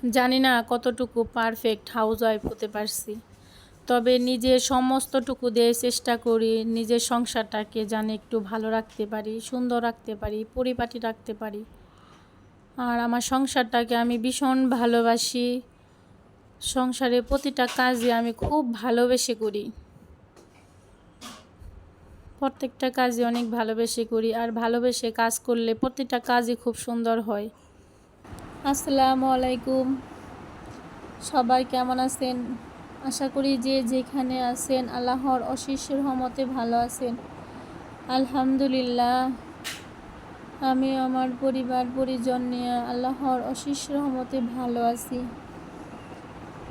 জানি না কতটুকু পারফেক্ট হাউসওয়াইফ হতে পারছি, তবে নিজের সমস্তটুকু দিয়ে চেষ্টা করি নিজের সংসারটাকে যেন একটু ভালো রাখতে পারি, সুন্দর রাখতে পারি, পরিপাটি রাখতে পারি। আর আমার সংসারটাকে আমি ভীষণ ভালোবাসি। সংসারের প্রতিটা কাজই আমি খুব ভালোবেসে করি, প্রত্যেকটা কাজই অনেক ভালোবেসে করি। আর ভালোবেসে কাজ করলে প্রতিটা কাজই খুব সুন্দর হয়। আসসালামু আলাইকুম, সবাই কেমন আছেন? আশা করি যে যেখানে আছেন আল্লাহর অশেষ রহমতে ভালো আছেন। আলহামদুলিল্লাহ, আমি আমার পরিবার পরিজন নিয়ে আল্লাহর অশেষ রহমতে ভালো আছি।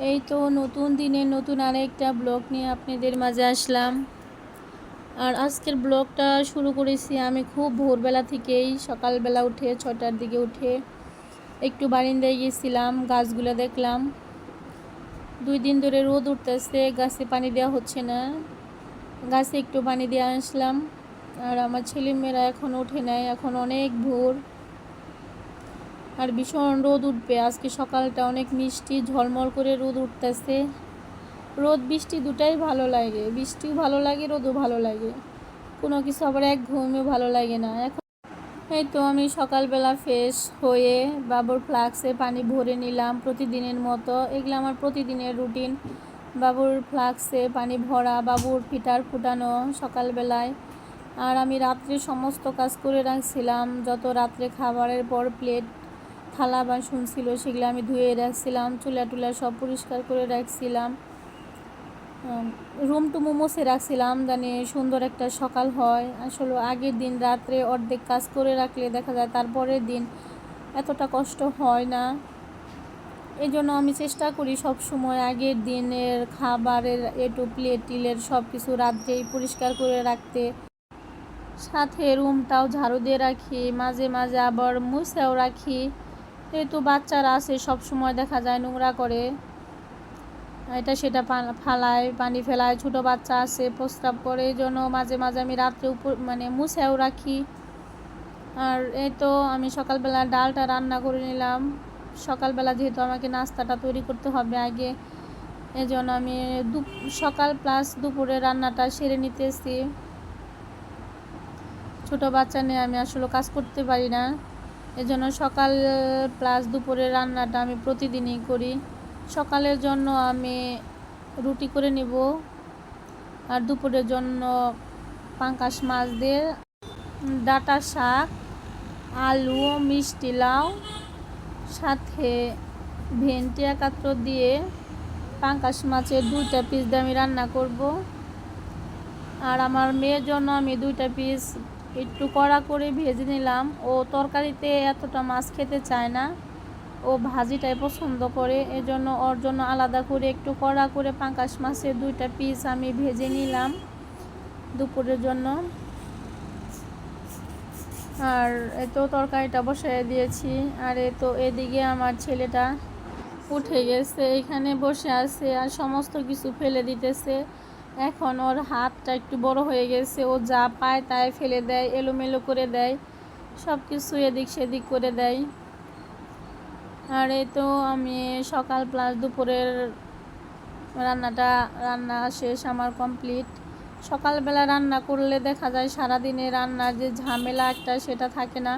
এই তো নতুন দিনে নতুন আরেকটা ব্লগ নিয়ে আপনাদের মাঝে আসলাম। আর আজকের ব্লগটা শুরু করেছি আমি খুব ভোরবেলা থেকেই, সকালবেলা উঠে 6টার দিকে উঠে একটু বারান্দায় গিয়েছিলাম, গাছগুলো দেখলাম। 2 দিন ধরে রোদ উঠতেছে, গাছে পানি দেওয়া হচ্ছে না, গাছে একটু পানি দিয়ে আসলাম। আর আমার ছেলেমেয়েরা এখন ওঠে নাই, এখন অনেক ভোর আর ভীষণ রোদ উঠবে। আজকে সকালটা অনেক মিষ্টি, ঝলমল করে রোদ উঠতেছে। রোদ বৃষ্টি দুটাই ভালো লাগে, বৃষ্টিও ভালো লাগে, রোদও ভালো লাগে, কোনো কিছু আবার এক ঘুমিয়ে ভালো লাগে না। এখন এই তো আমি সকালবেলা ফ্রেশ হয়ে বাবুর ফ্লাক্সে পানি ভরে নিলাম প্রতিদিনের মতো। এগুলো আমার প্রতিদিনের রুটিন, বাবুর ফ্লাক্সে পানি ভরা, বাবুর ফিটার ফুটানো সকালবেলায়। আর আমি রাত্রে সমস্ত কাজ করে রাখছিলাম, যত রাত্রে খাবারের পর প্লেট থালা বাসন ছিল সেগুলো আমি ধুয়ে রাখছিলাম, চুলা টুলা সব পরিষ্কার করে রাখছিলাম, রুম টুমু মুছে রাখছিলাম জানি সুন্দর একটা সকাল হয়। আসলে আগের দিন রাত্রে অর্ধেক কাজ করে রাখলে দেখা যায় তারপরের দিন এতটা কষ্ট হয় না। এই জন্য আমি চেষ্টা করি সব সময় আগের দিনের খাবারের প্লেট টিলের সব কিছু রাত্রেই পরিষ্কার করে রাখতে, সাথে রুমটাও ঝাড়ু দিয়ে রাখি, মাঝে মাঝে আবার মুছেও রাখি। যেহেতু বাচ্চারা আছে সব সময় দেখা যায় নোংরা করে, এটা সেটা ফালায়, পানি ফেলায়, ছোটো বাচ্চা আছে প্রস্রাব করে, এই জন্য মাঝে মাঝে আমি রাত্রে মুছেও রাখি। আর এই তো আমি সকালবেলা ডালটা রান্না করে নিলাম। সকালবেলা যেহেতু আমাকে নাস্তাটা তৈরি করতে হবে আগে, এই জন্য আমি সকাল প্লাস দুপুরে রান্নাটা সেরে নিতেছি। ছোটো বাচ্চা নিয়ে আমি আসলে কাজ করতে পারি না, এজন্য সকাল প্লাস দুপুরের রান্নাটা আমি প্রতিদিনই করি। সকালের জন্য আমি রুটি করে নিব, আর দুপুরের জন্য পাঙ্কাশ মাছ দিয়ে ডাঁটা শাক, আলু, মিষ্টি লাউ, সাথে ভেন্ডি একাত্র দিয়ে পাঙ্কাশ মাছের 2টা পিস দিয়ে আমি রান্না করব। আর আমার মেয়ের জন্য আমি 2টা পিস একটু কড়া করে ভেজে নিলাম। ও তরকারিতে এতটা মাছ খেতে চায় না, ও ভাজিটাই পছন্দ করে, এজন্য ওর জন্য আলাদা করে একটু কড়া করে পাঙ্কাশ মাছের 2টা পিস আমি ভেজে নিলাম দুপুরের জন্য। আর তো তরকারিটা বসিয়ে দিয়েছি। আর তো এদিকে আমার ছেলেটা উঠে গেছে, এখানে বসে আছে আর সমস্ত কিছু ফেলে দিতেছে। এখন ওর হাতটা একটু বড় হয়ে গেছে, ও যা পায় তাই ফেলে দেয়, এলোমেলো করে দেয়, সব কিছু এদিক সেদিক করে দেয়। আর তো আমি সকাল প্লাস দুপুরের রান্না শেষ আমার কমপ্লিট। সকালবেলা রান্না করলে দেখা যায় সারাদিনে রান্নার যে ঝামেলা একটা সেটা থাকে না,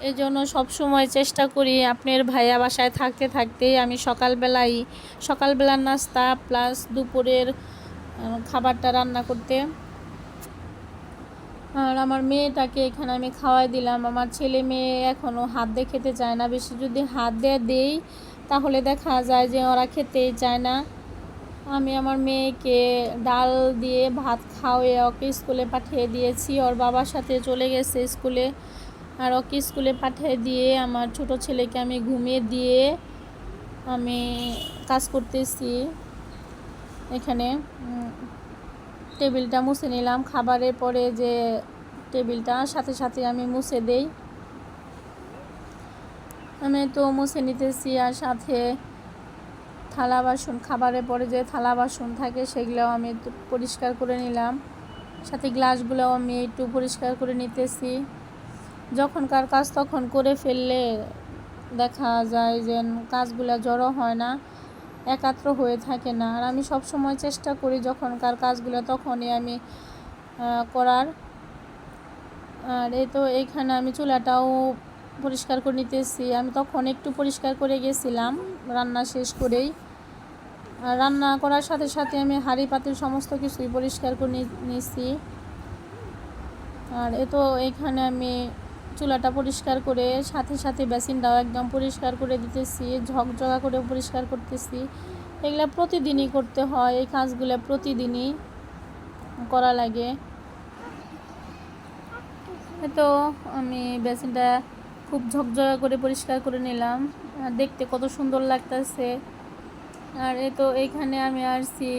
এই জন্য সবসময় চেষ্টা করি আপনার ভাইয়া বাসায় থাকতে থাকতেই আমি সকালবেলার নাস্তা প্লাস দুপুরের খাবারটা রান্না করতে। আর আমার মেয়েটাকে এখানে আমি খাওয়াই দিলাম। আমার ছেলে মেয়ে এখনও হাত দিয়ে খেতে চায় না, বেশি যদি হাত দিয়ে দেই তাহলে দেখা যায় যে ওরা খেতেই চায় না। আমি আমার মেয়েকে ডাল দিয়ে ভাত খাওয়াই ওকে স্কুলে পাঠিয়ে দিয়েছি, ওর বাবার সাথে চলে গেছে স্কুলে। আর ওকে স্কুলে পাঠিয়ে দিয়ে আমার ছোট ছেলেকে আমি ঘুমিয়ে দিয়ে আমি কাজ করতেছি। এখানে টেবিলটা মুছে নিলাম, খাবারের পরে যে টেবিলটা সাথে সাথে আমি মুছে দেই, আমি তো মুছে নিতেছি। আর সাথে থালা বাসন, খাবারের পরে যে থালা বাসন থাকে সেগুলোও আমি পরিষ্কার করে নিলাম, সাথে গ্লাসগুলোও আমি একটু পরিষ্কার করে নিতেছি। যখনকার কাজ তখন করে ফেললে দেখা যায় যে কাজগুলো জড়ো হয় না, একাত্র হয়ে থাকে না। আর আমি সব সময় চেষ্টা করি যখনকার কাজগুলো তখনই আমি করার। আর এই তো এইখানে আমি চুলাটাও পরিষ্কার করে নিতেছি। আমি তখন একটু পরিষ্কার করে গেছিলাম রান্না শেষ করেই। আর রান্না করার সাথে সাথে আমি হাঁড়ি পাতিল সমস্ত কিছুই পরিষ্কার করে নিয়েছি। আর তো এইখানে আমি চুলাটা পরিষ্কার করে সাথে সাথে বেসিনটাও একদম পরিষ্কার করে দিতেছি, ঝকঝকা করে পরিষ্কার করতেছি। এগুলো প্রতিদিনই করতে হয়, এই কাজগুলো প্রতিদিনই করা লাগে। তো আমি বেসিনটা খুব ঝকঝকা করে পরিষ্কার করে নিলাম, দেখতে কত সুন্দর লাগতেছে। আর তো এইখানে আমি আসছি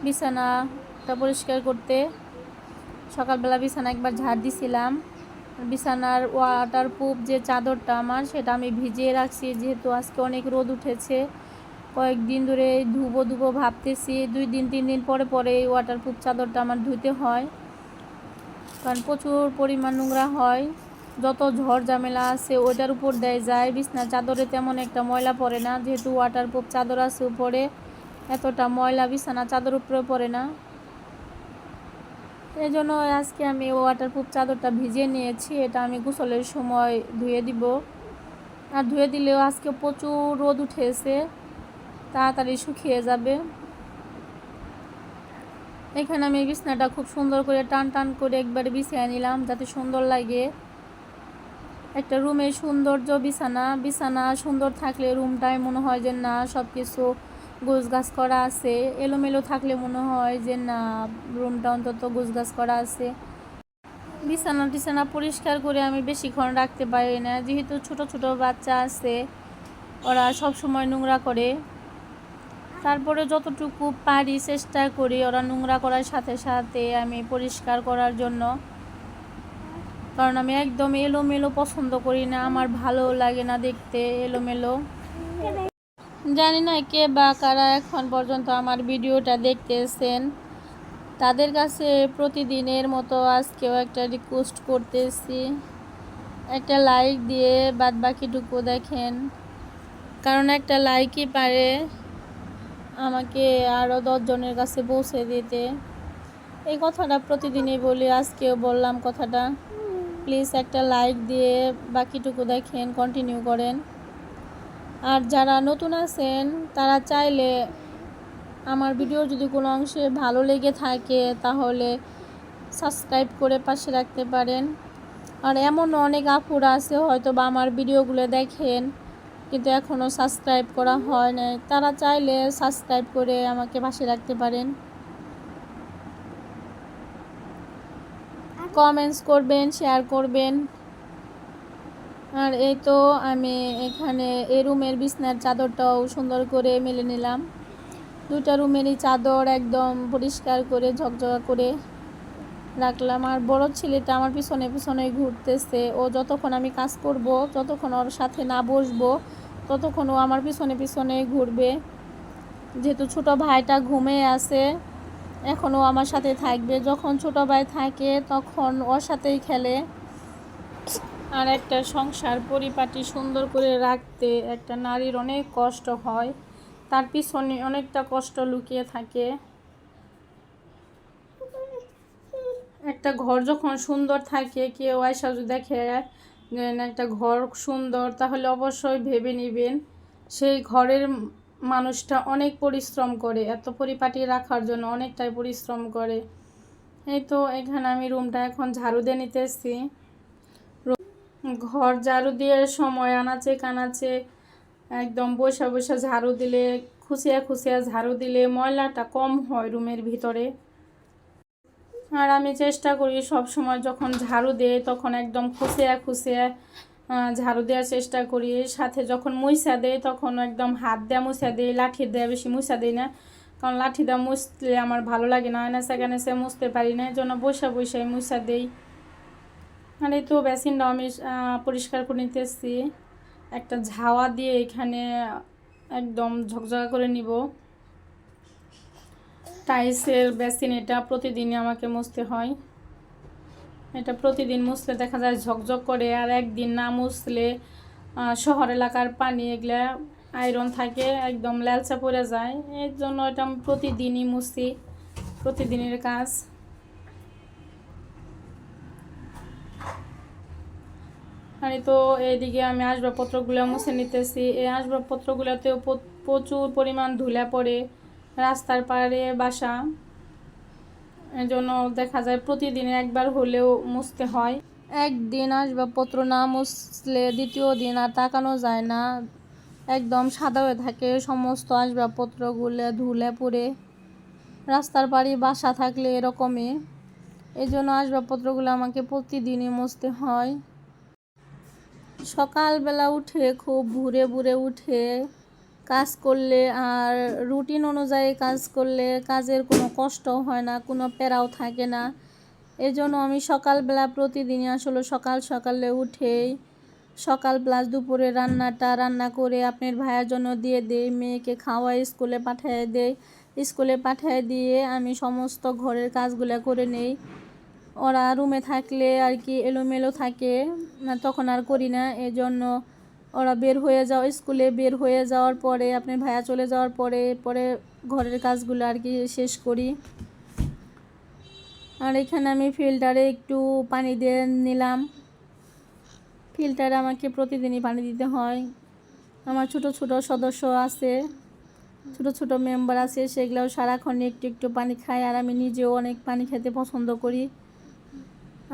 বিছানাটা পরিষ্কার করতে। সকালবেলা বিছানা একবার ঝাড় দিছিলাম। বিছানার ওয়াটারপ্রুফ যে চাদরটা আমার, সেটা আমি ভিজিয়ে রাখছি, যেহেতু আজকে অনেক রোদ উঠেছে। কয়েকদিন ধরে ধুবো ভাবতেছি, 2 দিন 3 দিন পরে পরে এই ওয়াটারপ্রুফ চাদরটা আমার ধুতে হয়, কারণ প্রচুর পরিমাণ নোংরা হয়। যত ঝড় ঝামেলা আছে ওইটার উপর দেয় যায়, বিছানার চাদরে তেমন একটা ময়লা পড়ে না, যেহেতু ওয়াটারপ্রুফ চাদর আছে উপরে, এতটা ময়লা বিছানা চাদর উপরে পড়ে না। এই জন্য আজকে আমি ওয়াটারপ্রুফ চাদরটা ভিজিয়ে নিয়েছি, এটা আমি গোসলের সময় ধুয়ে দিব। আর ধুয়ে দিলেও আজকে প্রচুর রোদ উঠেছে, তাড়াতাড়ি শুকিয়ে যাবে। এখানে আমি বিছানাটা খুব সুন্দর করে টান টান করে একবারে বিছিয়ে নিলাম, যাতে সুন্দর লাগে। একটা রুমের সৌন্দর্য বিছানা সুন্দর থাকলে রুমটাই মনে হয় যে না সব কিছু গোছগাছ করা আছে। এলোমেলো থাকলে মনে হয় যে না রুমটা অন্তত গোছগাছ করা আছে। বিছানা পরিষ্কার করে আমি বেশিক্ষণ রাখতে পারি না, যেহেতু ছোট ছোট বাচ্চা আছে, ওরা সব সময় নোংরা করে। তারপরে যতটুকু পারি চেষ্টা করি ওরা নোংরা করার সাথে সাথে আমি পরিষ্কার করার জন্য, কারণ আমি একদম এলোমেলো পছন্দ করি না, আমার ভালো লাগে না দেখতে এলোমেলো। জানি না কে বা কারা এখন পর্যন্ত আমার ভিডিওটা দেখতেছেন, তাদের কাছে প্রতিদিনের মতো আজকেও একটা রিকোয়েস্ট করতেছি, একটা লাইক দিয়ে বাদ বাকিটুকু দেখেন, কারণ একটা লাইকই পারে আমাকে আরও 10 জনের কাছে পৌঁছে দিতে। এই কথাটা প্রতিদিনই বলি, আজকেও বললাম কথাটা। প্লিজ একটা লাইক দিয়ে বাকিটুকু দেখেন, কন্টিনিউ করেন। আর যারা নতুন আছেন তারা চাইলে আমার ভিডিও যদি কোনো অংশে ভালো লেগে থাকে তাহলে সাবস্ক্রাইব করে পাশে রাখতে পারেন। আর এমন অনেক আপুরা আছে হয়তো বা আমার ভিডিওগুলো দেখেন কিন্তু এখনও সাবস্ক্রাইব করা হয় না, তারা চাইলে সাবস্ক্রাইব করে আমাকে পাশে রাখতে পারেন। কমেন্টস করবেন, শেয়ার করবেন। আর এই তো আমি এখানে এই রুমের বিছনার চাদরটাও সুন্দর করে মেলে নিলাম। 2টা রুমেরই চাদর একদম পরিষ্কার করে ঝকঝকা করে রাখলাম। আর বড় ছেলেটা আমার পিছনে পিছনে ঘুরতেছে, ও যতক্ষণ আমি কাজ করব, যতক্ষণ ওর সাথে না বসবো ততক্ষণ ও আমার পিছনে পিছনে ঘুরবে। যেহেতু ছোট ভাইটা ঘুমিয়ে আছে, এখনও আমার সাথে থাকবে, যখন ছোট ভাই থাকে তখন ওর সাথেই খেলে। আর একটা সংসার পরিপাটি সুন্দর করে রাখতে একটা নারীর অনেক কষ্ট হয়, তার পিছনে অনেকটা কষ্ট লুকিয়ে থাকে। একটা ঘর যখন সুন্দর থাকে, কেউ আয়সা যদি দেখে একটা ঘর সুন্দর, তাহলে অবশ্যই ভেবে নেবেন সেই ঘরের মানুষটা অনেক পরিশ্রম করে, এত পরিপাটি রাখার জন্য অনেকটাই পরিশ্রম করে। এই তো এখানে আমি রুমটা এখন ঝাড়ু দিয়ে নিতেছি। ঘর ঝাড়ু দিয়ে সময় আনাচে কানাচে একদম বসে বসে ঝাড়ু দিলে, খুশিয়া খুশিয়া ঝাড়ু দিলে ময়লাটা কম হয় রুমের ভিতরে। আর আমি চেষ্টা করি সব সময় যখন ঝাড়ু দেই তখন একদম খুশিয়া খুশিয়া ঝাড়ু দেওয়ার চেষ্টা করি। সাথে যখন মুইসা দেয় তখন একদম হাত দেওয়া মুছা দিই, লাঠি দেওয়া বেশি মুছা দিই না, কারণ লাঠি দেওয়া মুছলে আমার ভালো লাগে না, নেচা নেচে মুছতে পারি না, এই জন্য বসে বসে মুছা দিই। আর এই তো বেসিনটাও আমি পরিষ্কার করে নিতেছি, একটা ঝাওয়া দিয়ে এখানে একদম ঝকঝকা করে নিব। টাইলসের বেসিন, এটা প্রতিদিনই আমাকে মুছতে হয়, এটা প্রতিদিন মুছলে দেখা যায় ঝকঝক করে, আর একদিন না মুছলে শহর এলাকার পানি এগুলা আয়রন থাকে, একদম ল্যালচা পড়ে যায়। এর জন্য এটা আমি প্রতিদিনই মুছি, প্রতিদিনের কাজ। আর তো এইদিকে আমি আসবাবপত্রগুলো মুছে নিতেছি। এই আসবাবপত্রগুলোতেও প্রচুর পরিমাণ ধুলা পড়ে, রাস্তার পাড়ে বাসা, এর জন্য দেখা যায় প্রতিদিন একবার হলেও মুছতে হয়। একদিন আসবাবপত্র না মুছলে দ্বিতীয় দিন আর তাকানো যায় না, একদম সাদা হয়ে থাকে সমস্ত আসবাবপত্রগুলো ধুলে পড়ে। রাস্তার পাড়ে বাসা থাকলে এরকমই, এই জন্য আসবাবপত্রগুলো আমাকে প্রতিদিনই মুছতে হয়। সকালবেলা উঠে খুব ভোরে উঠে কাজ করলে আর রুটিন অনুযায়ী কাজ করলে কাজের কোনো কষ্ট হয় না, কোনো প্যারাও থাকে না। এই জন্য আমি সকালবেলা প্রতিদিনই আসলে সকালে উঠেই সকাল প্লাস দুপুরে রান্না করে আপনার ভাইয়ের জন্য দিয়ে দেই, মেয়েকে খাওয়াই স্কুলে পাঠিয়ে দেই। স্কুলে পাঠিয়ে দিয়ে আমি সমস্ত ঘরের কাজগুলো করে নেই। ওরা রুমে থাকলে আর কি এলোমেলো থাকে, তখন আর করি না। এই জন্য ওরা স্কুলে বের হয়ে যাওয়ার পরে, আপনার ভাইয়া চলে যাওয়ার পরে ঘরের কাজগুলো আর কি শেষ করি। আর এখানে আমি ফিল্টারে একটু পানি দিয়ে নিলাম। ফিল্টারে আমাকে প্রতিদিনই পানি দিতে হয়। আমার ছোট সদস্য আছে, ছোট মেম্বার আছে, সেগুলোও সারাক্ষণ একটু পানি খায়। আর আমি নিজেও অনেক পানি খেতে পছন্দ করি।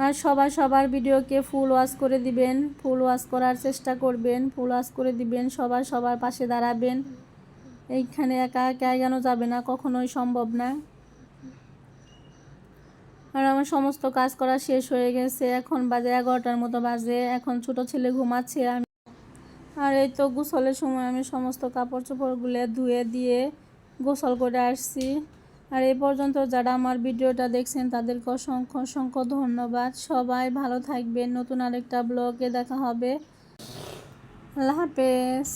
আর সবার ভিডিওকে ফুল ওয়াচ করে দিবেন, ফুল ওয়াচ করার চেষ্টা করবেন, ফুল ওয়াচ করে দিবেন। সবার পাশে দাঁড়াবেন। এইখানে একা কেন যাবে না, কখনোই সম্ভব না। আর আমার সমস্ত কাজ করা শেষ হয়ে গেছে। এখন বাজে 11টার মতো বাজে। এখন ছোট ছেলে ঘুমাচ্ছে। আর এই তো গোসলের সময় আমি সমস্ত কাপড় চোপড়গুলো ধুয়ে দিয়ে গোসল করে আসছি। আর এই পর্যন্ত যারা আমার ভিডিওটা দেখছেন তাদেরকে অসংখ্য ধন্যবাদ। সবাই ভালো থাকবেন। নতুন আরেকটা ব্লগে দেখা হবে। আল্লাহ হাফেজ।